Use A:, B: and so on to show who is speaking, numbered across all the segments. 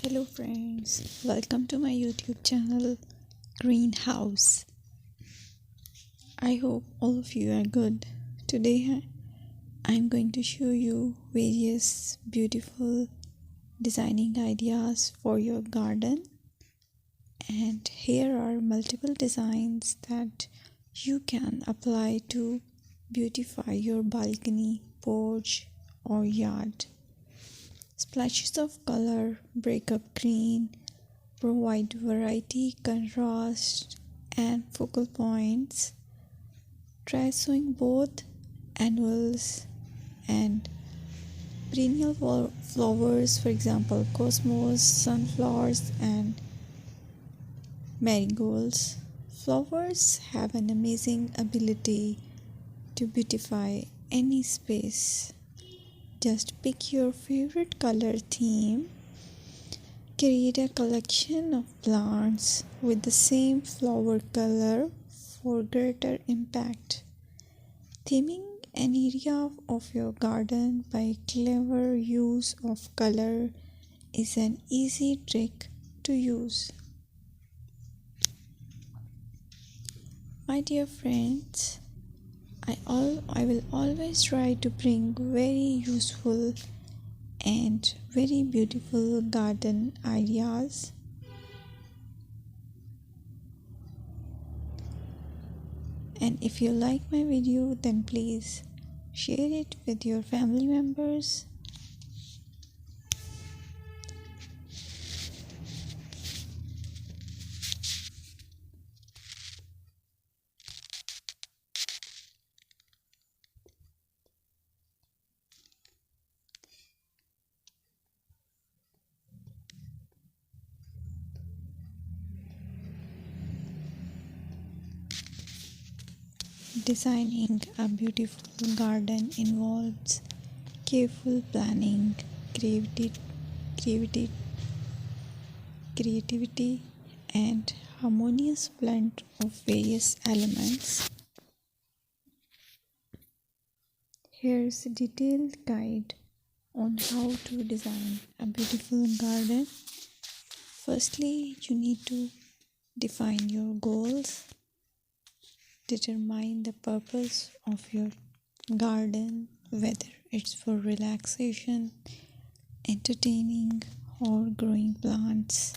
A: Hello friends, welcome to my YouTube channel Greenhouse. I hope all of you are good. Today I'm going to show you various beautiful designing ideas for your garden, and here are multiple designs that you can apply to beautify your balcony, porch or yard. Splashes of color break up green, provide variety, contrast, and focal points. Try sowing both annuals and perennial flowers, for example, cosmos, sunflowers, and marigolds. Flowers have an amazing ability to beautify any space. Just pick your favorite color theme. Create a collection of plants with the same flower color for greater impact. Theming an area of your garden by clever use of color is an easy trick to use. My dear friends, I will always try to bring very useful and very beautiful garden ideas. And if you like my video, then please share it with your family members. Designing a beautiful garden involves careful planning, creativity, creativity, and harmonious blend of various elements. Here's a detailed guide on how to design a beautiful garden. Firstly, you need to define your goals. Determine the purpose of your garden, whether it's for relaxation, entertaining, or growing plants.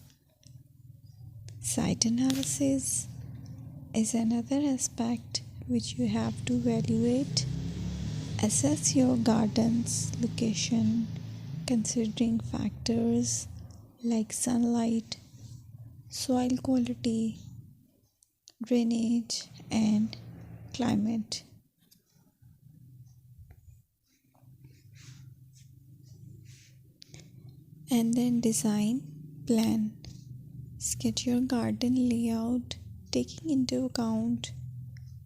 A: Site analysis is another aspect which you have to evaluate. Assess your garden's location, considering factors like sunlight, soil quality, drainage, and climate. And then design plan. Sketch your garden layout, taking into account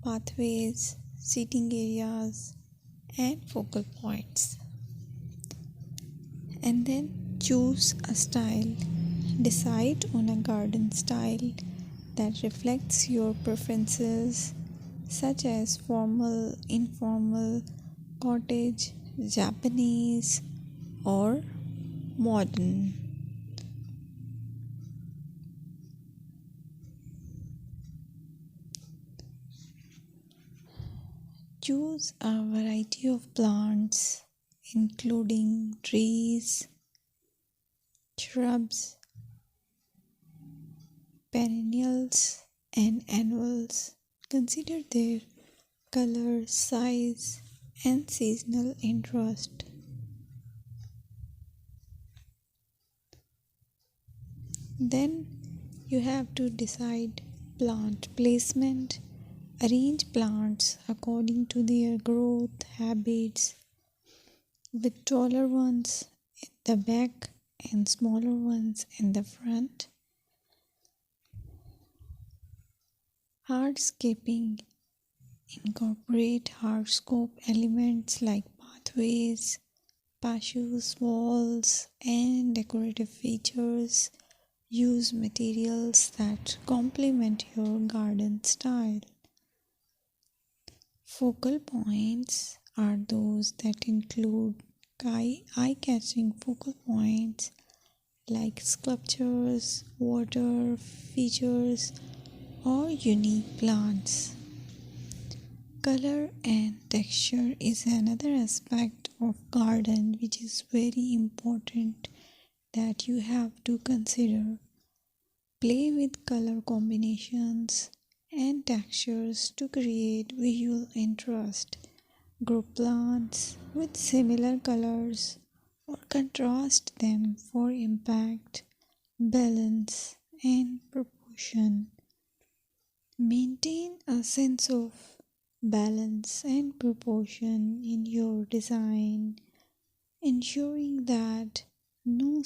A: pathways, seating areas, and focal points. And then choose a style. Decide on a garden style that reflects your preferences, such as formal, informal, cottage, Japanese, or modern. Choose a variety of plants, including trees, shrubs, perennials, and annuals. Consider their color, size, and seasonal interest. Then you have to decide plant placement. Arrange plants according to their growth habits, with taller ones in the back and smaller ones in the front. Hardscaping. Incorporate hardscape elements like pathways, patios, walls, and decorative features. Use materials that complement your garden style. Focal points are those that include eye-catching focal points like sculptures, water features, or unique plants. Color and texture is another aspect of garden which is very important that you have to consider. Play with color combinations and textures to create visual interest. Group plants with similar colors or contrast them for impact, balance, and proportion. Maintain a sense of balance and proportion in your design, ensuring that no